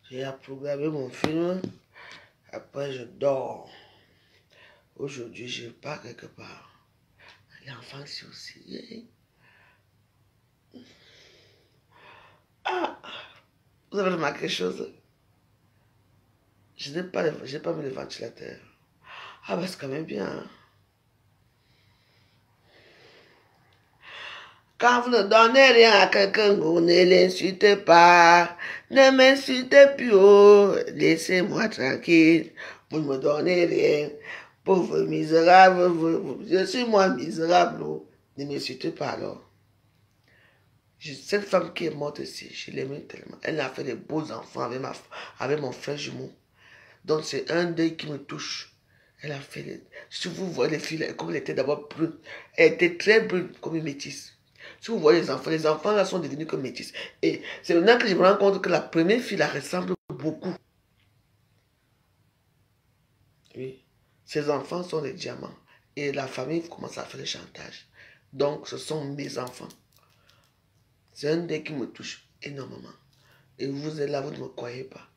J'ai programmé mon film. Après, je dors. Aujourd'hui, je pars quelque part. L'enfant, c'est aussi. Ah, vous avez remarqué quelque chose? Je n'ai pas, mis le ventilateur. Ah, bah, c'est quand même bien. Hein? Quand vous ne donnez rien à quelqu'un, vous ne l'insultez pas. Ne m'insultez plus, oh. Laissez-moi tranquille. Vous ne me donnez rien. Pauvre misérable, je suis moi misérable. Oh. Ne m'insultez pas alors. Cette femme qui est morte ici, je l'aimais tellement. Elle a fait des beaux enfants avec mon frère jumeau. Donc c'est un deuil qui me touche. Elle a fait les... Si vous voyez les filles, comme elle était d'abord brune, elle était très brune comme une métisse. Si vous voyez les enfants là sont devenus comme métis. Et c'est maintenant que je me rends compte que la première fille la ressemble beaucoup. Oui. Ces enfants sont des diamants. Et la famille commence à faire le chantage. Donc ce sont mes enfants. C'est un deuil qui me touche énormément. Et vous êtes là, vous ne me croyez pas.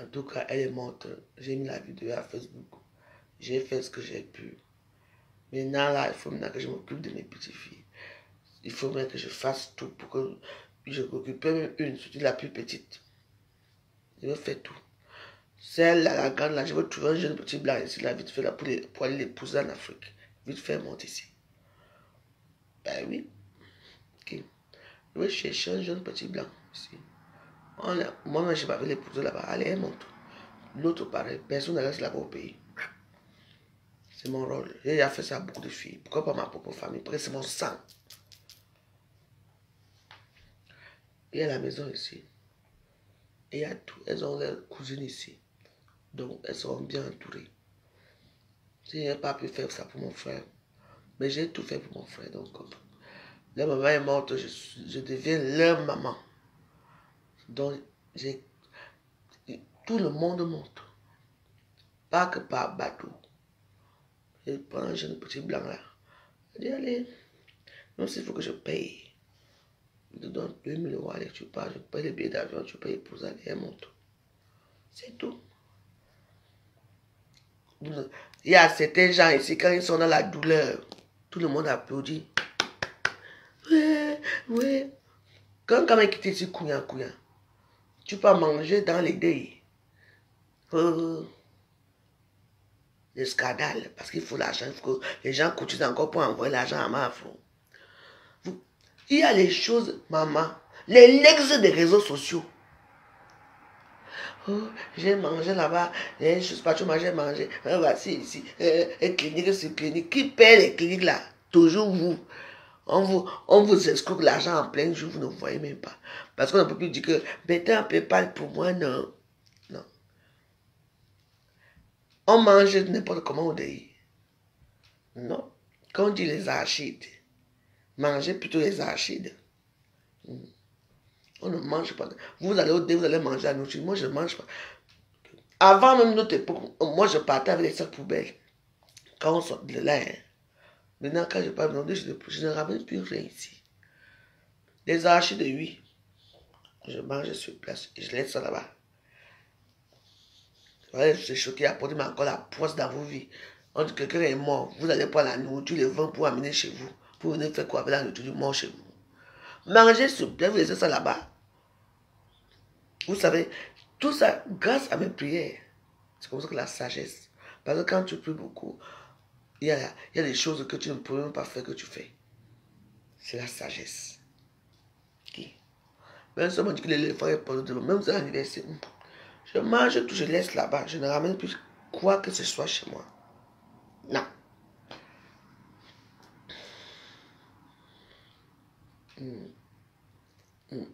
En tout cas, elle est morte. J'ai mis la vidéo à Facebook. J'ai fait ce que j'ai pu. Maintenant, là, il faut maintenant que je m'occupe de mes petites filles. Il faut maintenant que je fasse tout pour que je m'occupe même une, surtout la plus petite. Je vais faire tout. Celle, là, la grande, là, je vais trouver un jeune petit blanc ici, là, vite fait, là, pour aller l'épouser en Afrique. Vite fait, monte ici. Ben oui. Ok. Je vais chercher un jeune petit blanc ici. Moi-même, je vais l'épouser là-bas. Allez, elle monte. L'autre, pareil. Personne ne reste là-bas au pays. C'est mon rôle. J'ai déjà fait ça à beaucoup de filles. Pourquoi pas ma propre famille? Parce que c'est mon sang. Il y a la maison ici. Et il y a tout. Elles ont leurs cousines ici. Donc, elles seront bien entourées. Je n'ai pas pu faire ça pour mon frère. Mais j'ai tout fait pour mon frère. Donc, la maman est morte. Je deviens leur maman. Donc, tout le monde monte. Pas que par bateau. Je prends un jeune petit blanc là. Je dis, allez, non, s'il faut que je paye. Je te donne 2000 €, allez, tu pars, je paye les billets d'avion, tu payes pour aller, elle monte. C'est tout. Il y a certains gens ici, quand ils sont dans la douleur, tout le monde applaudit. Oui, oui. Quand il quitte ici, couillant, tu peux manger dans les deuils. Le scandale, parce qu'il faut l'argent, il faut que les gens cotisent encore pour envoyer l'argent à ma femme. Il y a les choses, maman, les legs des réseaux sociaux. Oh, j'ai mangé là-bas, je ne sais pas, tu m'as mangé, voici ici, clinique sur clinique. Qui paie les cliniques là? Toujours vous. On vous escroque l'argent en plein jour, vous ne voyez même pas. Parce qu'on ne peut plus dire que, mettez un PayPal pour moi, non. Non. On mange n'importe comment au deuil. Non. Quand on dit les arachides, mangez plutôt les arachides. On ne mange pas. Vous allez au deuil, vous allez manger la nourriture. Moi, je ne mange pas. Avant même notre époque, moi, je partais avec les sacs poubelles. Quand on sort de là, hein. Maintenant, quand je parle de je ne ramène plus rien ici. Les arachides, oui. Je mange sur place et je laisse ça là-bas. C'est choqué, apportez encore la poisse dans vos vies. On dit que quelqu'un est mort, vous allez prendre la nourriture, les vins pour amener chez vous. Pour venir faire quoi avec la nourriture du mort chez vous. Mangez sur place, vous laissez ça là-bas. Vous savez, tout ça, grâce à mes prières, c'est comme ça que la sagesse. Parce que quand tu pries beaucoup, il y a des choses que tu ne peux même pas faire que tu fais. C'est la sagesse. Qui? Même si on dit que l'éléphant est pas de l'eau, même si c'est l'anniversaire, je mange tout, je laisse là-bas. Je ne ramène plus quoi que ce soit chez moi. Non.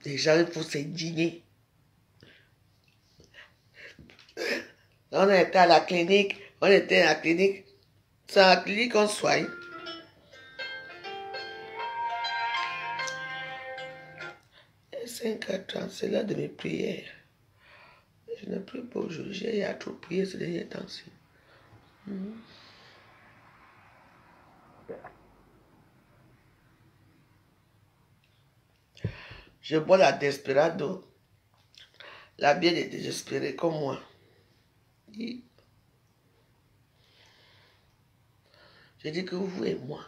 Les gens, il faut s'indigner. On était à la clinique, c'est à la clinique qu'on soigne. Et 5 ans, c'est l'heure de mes prières. Je ne prie pas aujourd'hui, j'ai trop prié ces derniers temps-ci. Je bois la Desperado. La bière est désespérée comme moi. Je dis que vous et moi,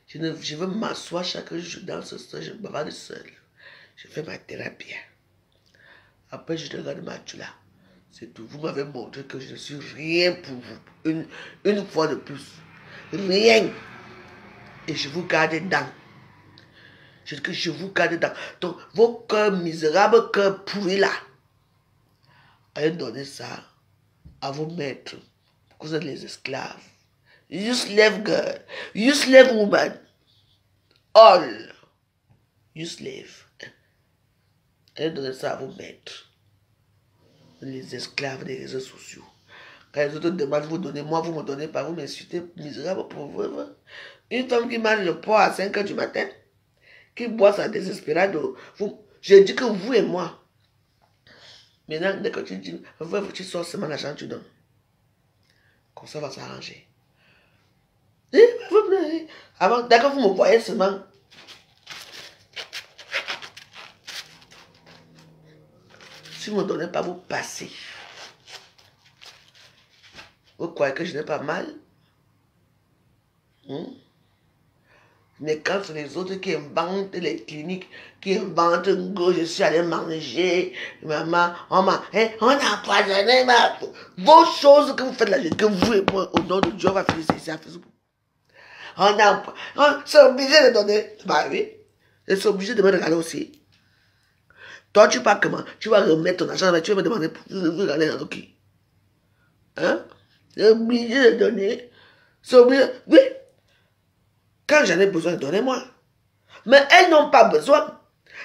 je veux m'asseoir chaque jour dans ce sol, je me bavarde seul. Je fais ma thérapie. Après, je regarde Mathieu. C'est tout. Vous m'avez montré que je ne suis rien pour vous. Une fois de plus. Rien. Et je vous garde dedans. Je dis que je vous garde dedans. Donc, vos cœurs misérables, cœurs pourris là, allez donner ça à vos maîtres. Vous êtes les esclaves. You slave girl. You slave woman. All. You slave. Allez donner ça à vos maîtres. Les esclaves des réseaux sociaux. Quand les autres demandent, vous donnez, moi, vous me donnez pas, vous m'insultez, misérable pauvre. Une femme qui mange le porc à 5 h du matin, qui boit sa désespérado. Je dis que vous et moi. Maintenant, dès que tu dis, tu sors seulement l'argent, tu donnes. Comme ça va s'arranger. Avant, dès que vous me voyez seulement, si vous ne me donnez pas, vous passez. Vous croyez que je n'ai pas mal? Mais quand c'est les autres qui inventent les cliniques, qui inventent je suis allé manger, maman, on a empoisonné vos choses que vous faites là, que vous et moi, au nom de Dieu, on va finir ici à Facebook. C'est obligé de donner. Bah oui. C'est obligé de me regarder aussi. Toi, tu pars comment? Tu vas remettre ton argent, mais tu vas me demander pour regarder dans qui? Hein? C'est obligé de donner. C'est obligé. Oui. Quand j'en ai besoin, donnez-moi. Mais elles n'ont pas besoin.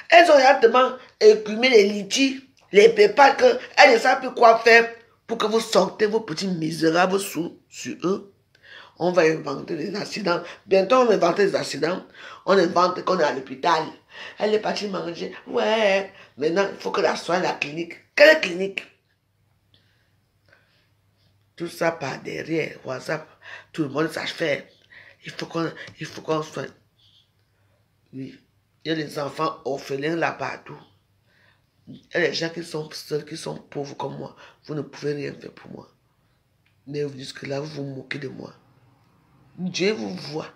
Elles ont directement écumé les litchis, les pépas, qu'elles ne savent plus quoi faire pour que vous sortez vos petits misérables sur eux. On va inventer des accidents. Bientôt, on va inventer des accidents. On invente qu'on est à l'hôpital. Elle est partie manger. Ouais. Maintenant, il faut que la soigne à la clinique. Quelle clinique? Tout ça par derrière. WhatsApp. Tout le monde sache faire. Il faut qu'on soigne. Oui. Il y a des enfants orphelins là partout. Il y a des gens qui sont seuls, qui sont pauvres comme moi. Vous ne pouvez rien faire pour moi. Mais jusque là, vous vous moquez de moi. Dieu vous voit.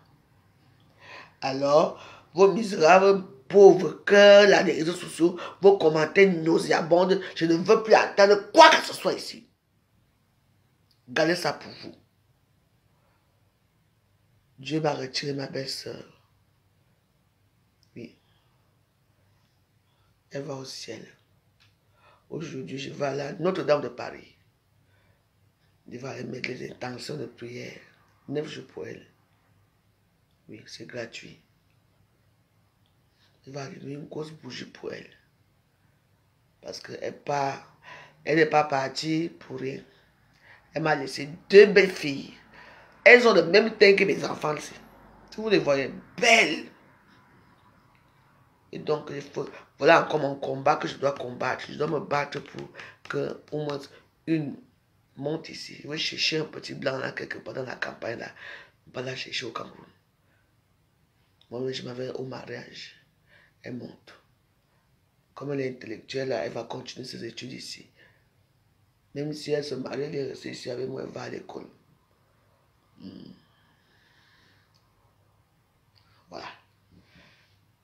Alors, vos misérables pauvres cœurs, là, des réseaux sociaux, vos commentaires nauséabonds, je ne veux plus attendre quoi que ce soit ici. Gardez ça pour vous. Dieu m'a retiré ma belle-sœur. Oui. Elle va au ciel. Aujourd'hui, je vais à Notre-Dame de Paris. Je vais aller mettre les intentions de prière. 9 jours pour elle. Oui, c'est gratuit. Je vais allumer une grosse bougie pour elle. Parce qu'elle n'est pas partie pour rien. Elle m'a laissé 2 belles filles. Elles ont le même teint que mes enfants ici. Si vous les voyez, belles. Et donc, voilà encore mon combat que je dois combattre. Je dois me battre pour que au moins une monte ici. Je vais chercher un petit blanc là, quelque part dans la campagne là. Pas la chercher au Cameroun. Moi, je m'avais au mariage. Elle monte. Comme elle est intellectuelle, là, elle va continuer ses études ici. Même si elle se marie, elle est restée ici avec moi, elle va à l'école. Voilà.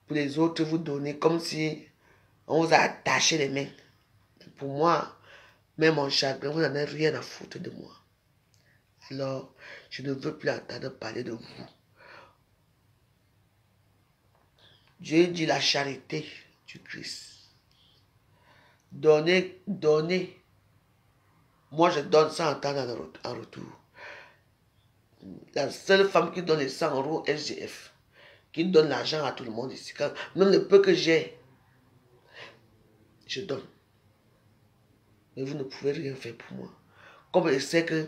Pour les autres, vous donnez comme si on vous a attaché les mains. Pour moi, même mon chagrin, vous n'en avez rien à foutre de moi. Alors, je ne veux plus entendre parler de vous. Dieu dit la charité du Christ. Donnez, donnez. Moi, je donne 100 ans en retour. La seule femme qui donne les 100 € SGF, qui donne l'argent à tout le monde ici, même le peu que j'ai, je donne. Mais vous ne pouvez rien faire pour moi. Comme je sais que,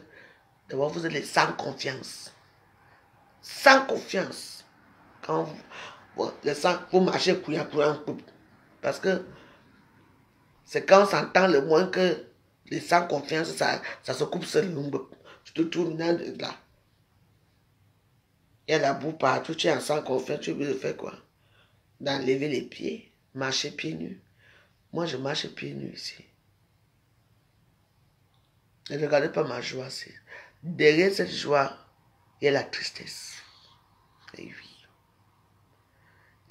d'abord, vous êtes les sans confiance. Sans confiance. Quand vous marchez couillant. Parce que c'est quand on s'entend le moins que les sans confiance, ça se coupe seul. Tu te tournes là. Il y a la boue partout, tu es en sans confiance, tu veux faire quoi? D'enlever les pieds. marcher pieds nus. Moi, je marche pieds nus ici. Ne regardez pas ma joie. Derrière cette joie, il y a la tristesse. Et oui.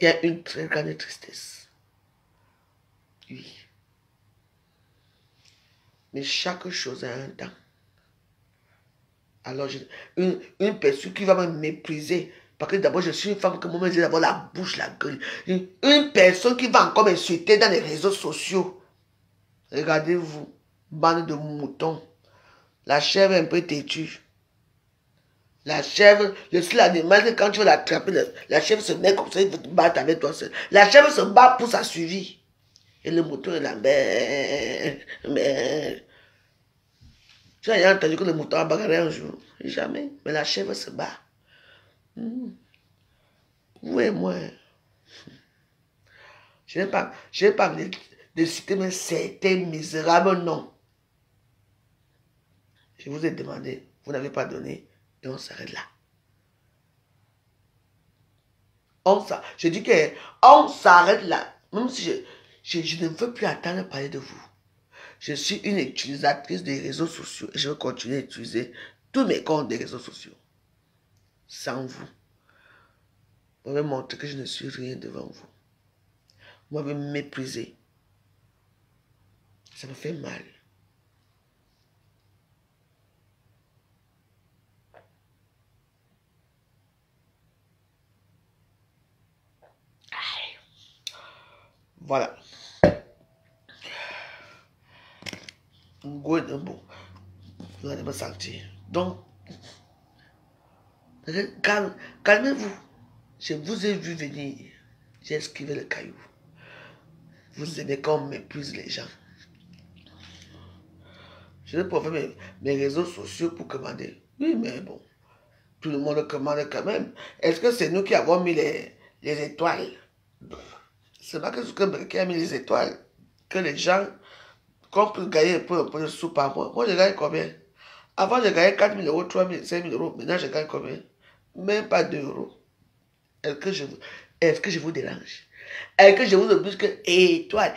Il y a une très grande tristesse. Oui. Mais chaque chose a un temps. Alors, une personne qui va me mépriser, parce que d'abord, je suis une femme que moi-même, j'ai d'abord la bouche, la gueule. Une personne qui va encore m'insulter dans les réseaux sociaux. Regardez-vous, bande de moutons. La chèvre est un peu têtue. La chèvre, le seul animal que quand tu veux l'attraper, la chèvre se met comme ça, il veut te battre avec toi seul. La chèvre se bat pour sa survie. Et le mouton est là. Mais. Tu as entendu que le mouton a bagarré un jour? Jamais. Mais la chèvre se bat. Vous et moi. Je n'ai pas de citer mais certains misérables noms. Je vous ai demandé, vous n'avez pas donné, et on s'arrête là. Je dis qu'on s'arrête là. Même si je ne veux plus attendre parler de vous. Je suis une utilisatrice des réseaux sociaux et je vais continuer à utiliser tous mes comptes des réseaux sociaux. Sans vous. Vous m'avez montré que je ne suis rien devant vous. Vous m'avez méprisé. Ça me fait mal. Voilà. Bon. Vous allez me sentir. Donc, calmez-vous. Je vous ai vu venir. J'ai esquivé le caillou. Vous aimez quand on méprise les gens. Je vais profiter mes réseaux sociaux pour commander. Oui, mais bon. Tout le monde commande quand même. Est-ce que c'est nous qui avons mis les étoiles? C'est pas que Zuckerberg qui a mis les étoiles. Que les gens qu'on peut gagner un peu de sous par mois. Moi, je gagne combien? Avant, je gagnais 4 000 euros, 3 000, 5 000 euros. Maintenant, je gagne combien? Même pas 2 euros. Est-ce que je vous dérange? Est-ce que je vous oblige que étoile,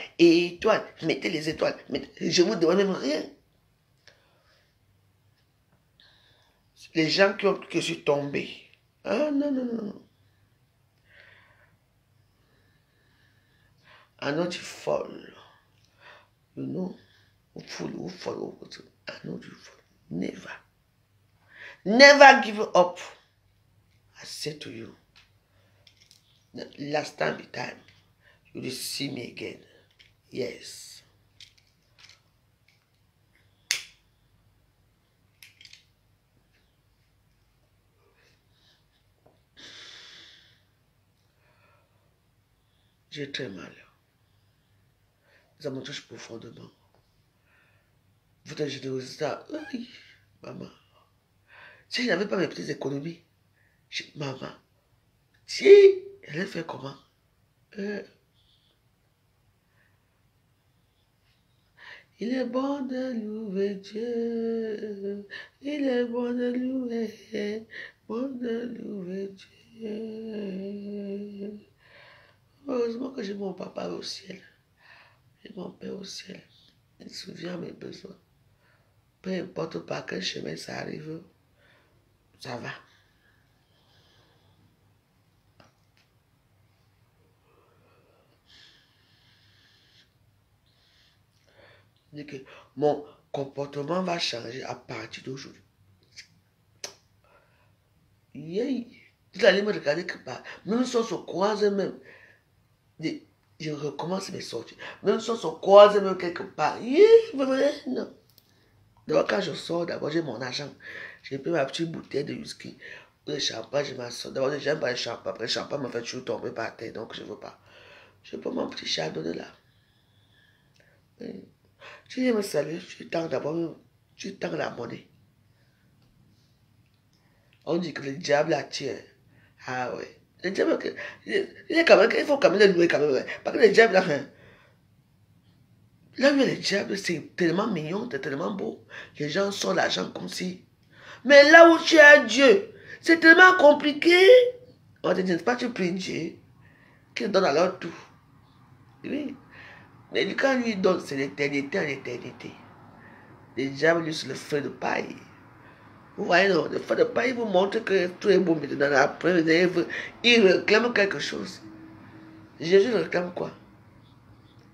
mettez les étoiles. Je vous demande même rien. Les gens qui ont que je suis tombé. Ah non. I'm not folle. You know, who follow. I know you follow. Never give up. I say to you, the last time you will see me again. Yes. J'ai très mal. Ça me touche profondément. Votre générosité, oui, maman. Si je n'avais pas mes petites économies, maman, si, elle allait faire comment? Il est bon de louer Dieu. Il est bon de louer. Bon de louer Dieu. Heureusement que j'ai mon papa au ciel. J'ai mon père au ciel. Il se souvient de mes besoins. Peu importe par quel chemin ça arrive, ça va. Je dis que mon comportement va changer à partir d'aujourd'hui. Vous allez me regarder que pas. Même si on se croise même, je recommence mes sorties. Même si on se croise même quelque part. Non. D'abord, quand je sors, d'abord, j'ai mon argent. J'ai pris ma petite bouteille de whisky. Le champagne, je m'assois. D'abord, j'aime pas le champagne. Après, le champagne me fait toujours tomber par terre. Donc, je ne veux pas. Je prends mon petit chardon de là. Tu viens me saluer. Tu tends d'abord. Tu tends la monnaie. On dit que le diable attire. Ah ouais. Le diable, il est quand même, il faut quand même le louer quand même. Parce que le diable, là, là où le diable, c'est tellement mignon, c'est tellement beau. Les gens sortent l'argent comme si. Mais là où tu as Dieu, c'est tellement compliqué. On te dit pas, tu pries Dieu, qu'il donne alors tout. Oui. Mais quand lui donne, c'est l'éternité en éternité. Les diables, lui, c'est le feu de paille. Vous voyez, non, le feu de paille vous montre que tout est beau maintenant. Après, il réclame quelque chose. Jésus réclame quoi?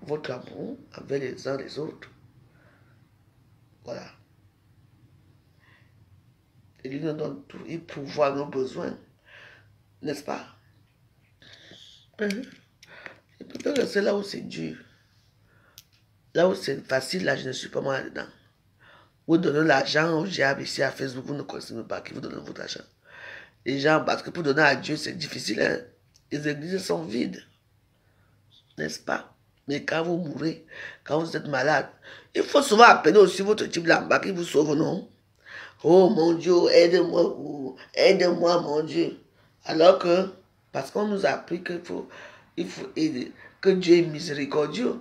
Votre amour envers les uns les autres. Voilà. Et lui nous donne tout. Il pourvoit nos besoins. N'est-ce pas? Et peut-être que c'est là où c'est dur. Là où c'est facile, là, je ne suis pas moi là-dedans. Vous donnez l'argent au diable ici à Facebook, vous ne connaissez même pas qui vous donne votre argent. Les gens, parce que pour donner à Dieu, c'est difficile. Hein? Les églises sont vides. N'est-ce pas? Mais quand vous mourrez, quand vous êtes malade, il faut souvent appeler aussi votre type là-bas qui vous sauve, non? Oh mon Dieu, aide-moi, aide-moi mon Dieu. Alors que, parce qu'on nous a appris il faut aider, que Dieu est miséricordieux,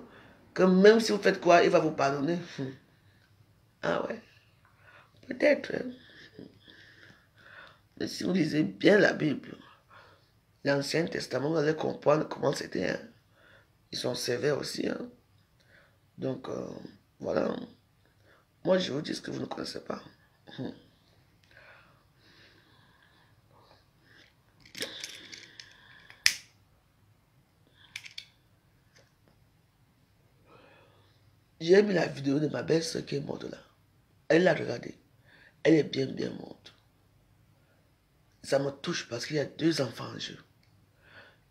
que même si vous faites quoi, il va vous pardonner. Ah ouais, peut-être. Hein? Mais si vous lisez bien la Bible, l'Ancien Testament, vous allez comprendre comment c'était. Hein? Ils sont sévères aussi. Hein? Donc, voilà. Moi, je vous dis ce que vous ne connaissez pas. J'ai mis la vidéo de ma belle-sœur qui est morte là. Elle l'a regardée. Elle est bien, bien morte. Ça me touche parce qu'il y a 2 enfants en jeu.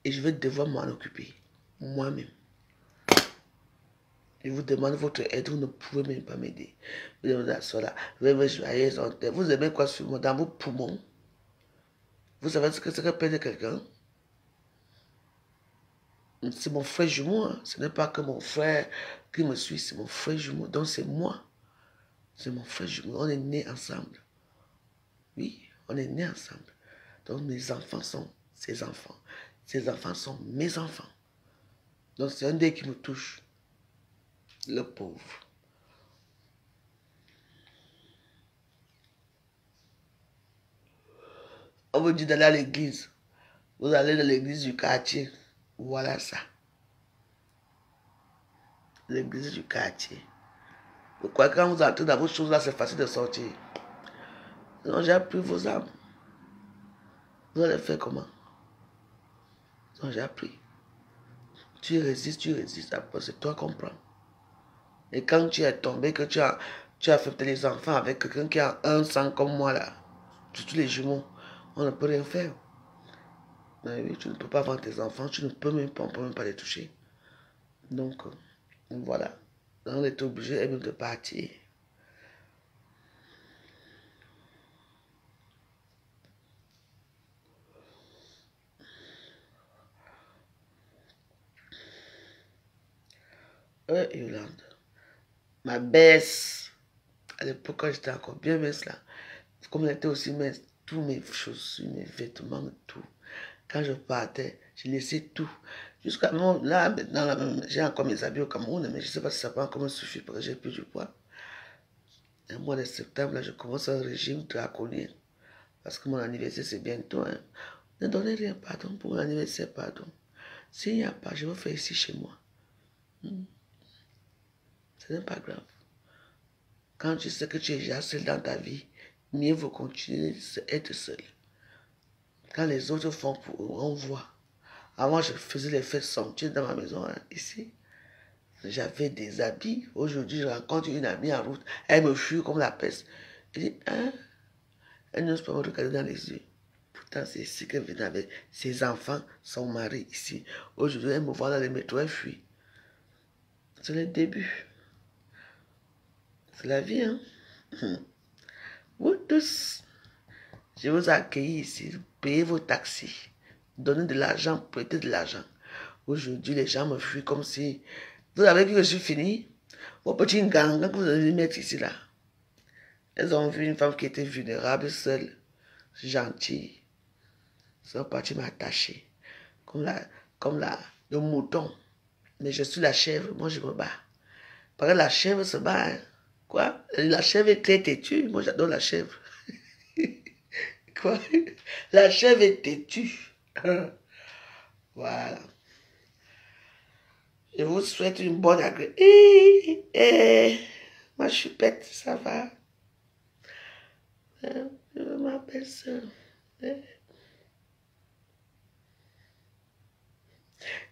Et je vais devoir m'en occuper. Moi-même. Je vous demande votre aide. Vous ne pouvez même pas m'aider. Vous demandez à cela. Vous aimez quoi sur moi? Dans vos poumons. Vous savez ce que c'est que perdre quelqu'un? C'est mon frère jumeau. Hein. Ce n'est pas que mon frère qui me suit. C'est mon frère jumeau. Donc c'est moi. C'est mon frère jumeau. On est nés ensemble. Oui, on est nés ensemble. Donc mes enfants sont ses enfants. Ses enfants sont mes enfants. Donc c'est un dé qui me touche. Le pauvre. On vous dit d'aller à l'église. Vous allez dans l'église du quartier. Voilà ça. L'église du quartier. Pourquoi quand vous entrez dans vos choses là, c'est facile de sortir? Sinon, j'ai appris vos âmes. Vous allez faire comment? Sinon, j'ai appris. Tu résistes. Après, c'est toi qu'on prend. Et quand tu es tombé, que tu as fait les enfants avec quelqu'un qui a un sang comme moi là, tous les jumeaux, on ne peut rien faire. Mais oui, tu ne peux pas vendre tes enfants, tu ne peux même pas, on ne peut même pas les toucher. Donc, voilà. On est obligé elle-même de partir. Yolande, ma baisse, à l'époque quand j'étais encore bien mince là, comme elle était aussi mince, tous mes chaussures, mes vêtements, tout. Quand je partais, je laissais tout. Jusqu'à là, maintenant, j'ai encore mes habits au Cameroun, mais je ne sais pas si ça va encore me suffire parce que j'ai plus du poids. Le mois de septembre, là, je commence un régime draconien. Parce que mon anniversaire, c'est bientôt. Hein. Ne donnez rien, pardon, pour mon anniversaire, pardon. S'il n'y a pas, je vais faire ici chez moi. Ce n'est pas grave. Quand tu sais que tu es déjà seul dans ta vie, mieux vaut continuer à être seul. Quand les autres font pour eux, on voit. Avant, je faisais les fêtes somptueuses dans ma maison, hein, ici. J'avais des habits. Aujourd'hui, je rencontre une amie en route. Elle me fuit comme la peste. Elle dit, hein? Elle n'ose pas me regarder dans les yeux. Pourtant, c'est ici qu'elle vient avec ses enfants, son mari ici. Aujourd'hui, elle me voit dans les métros, elle fuit. C'est le début. C'est la vie, hein? Vous tous, je vous accueille ici. Payez vos taxis. Donnez de l'argent, prêtez de l'argent. Aujourd'hui, les gens me fuient comme si... Vous avez vu que je suis fini? Vos petits gangs que vous allez mettre ici, là. Elles ont vu une femme qui était vulnérable, seule, gentille. Ils sont partis m'attacher. Comme le mouton. Mais je suis la chèvre, moi je me bats. Parce que la chèvre se bat. Hein. Quoi? La chèvre est très têtue. Moi j'adore la chèvre. Quoi? La chèvre est têtue. Voilà. Je vous souhaite une bonne agréable. Moi, je suis bête, ça va. Je m'appelle ça.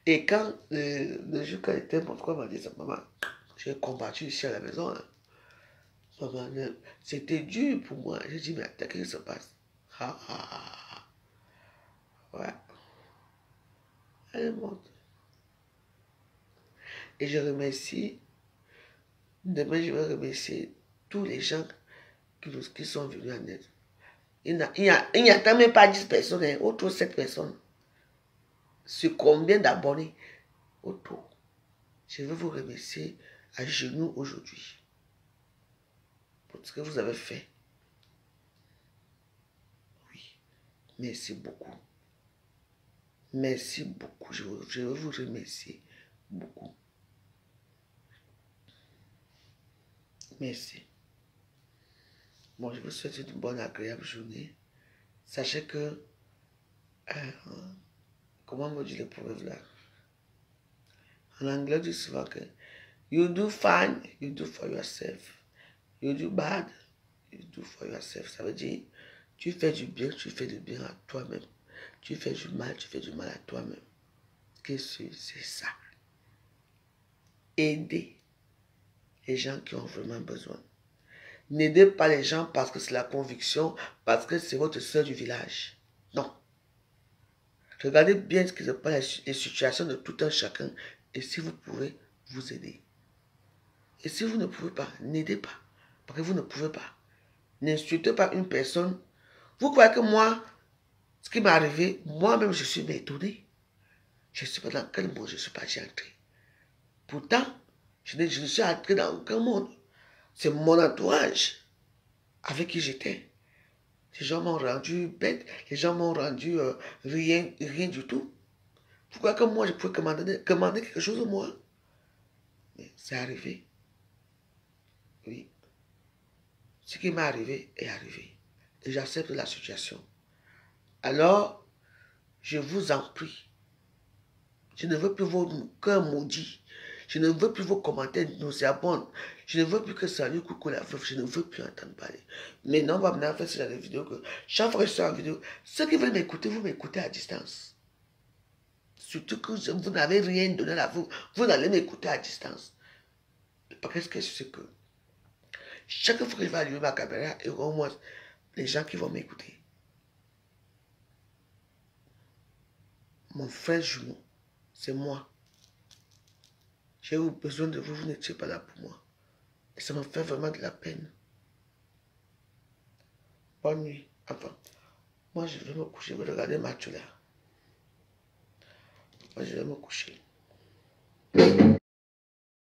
Et quand, le jour quand j'étais, mon frère m'a dit ça, maman, j'ai combattu ici à la maison. Hein. Maman, c'était dur pour moi. J'ai dit, mais attends, qu'est-ce qui se passe? Ah, ah, ah. Ouais. Elle monte. Et je remercie, demain je vais remercier tous les gens qui sont venus en aide. Il n'y a quand même pas 10 personnes, hein, autour de 7 personnes. Sur combien d'abonnés? Autour. Je veux vous remercier à genoux aujourd'hui pour ce que vous avez fait. Oui, merci beaucoup. Merci beaucoup. Je veux vous remercier beaucoup. Merci. Bon, je vous souhaite une bonne, agréable journée. Sachez que, comment me dit le proverbe là? En anglais, on dit souvent que you do fine, you do for yourself. You do bad, you do for yourself. Ça veut dire, tu fais du bien à toi-même. Tu fais du mal à toi-même. Qu'est-ce que c'est ça? Aider les gens qui ont vraiment besoin. N'aidez pas les gens parce que c'est la conviction, parce que c'est votre sœur du village. Non. Regardez bien ce qui se passe, les situations de tout un chacun, et si vous pouvez, vous aider. Et si vous ne pouvez pas, n'aidez pas, parce que vous ne pouvez pas. N'insultez pas une personne. Vous croyez que moi, ce qui m'est arrivé, moi-même, je suis étonné. Je ne sais pas dans quel monde je suis parti entrer. Pourtant, je ne suis entré dans aucun monde. C'est mon entourage avec qui j'étais. Les gens m'ont rendu bête, les gens m'ont rendu rien du tout. Pourquoi que moi, je pouvais commander quelque chose de moi? Mais c'est arrivé. Oui. Ce qui m'est arrivé est arrivé. Et j'accepte la situation. Alors, je vous en prie. Je ne veux plus vos cœurs maudits. Je ne veux plus vos commentaires nauséabonds. Je ne veux plus que salut, coucou la veuve. Je ne veux plus entendre parler. Maintenant, on va maintenant faire ce genre de vidéo que chaque fois que je suis en vidéo, ceux qui veulent m'écouter, vous m'écoutez à distance. Surtout que vous n'avez rien donné à vous. Vous allez m'écouter à distance. Parce que je sais que chaque fois que je vais allumer ma caméra, il y aura au moins les gens qui vont m'écouter. Mon frère jumeau, c'est moi. J'ai eu besoin de vous, vous n'étiez pas là pour moi. Et ça me fait vraiment de la peine. Bonne nuit. Enfin, moi je vais me coucher, je vais regarder Mathieu là. Moi je vais me coucher.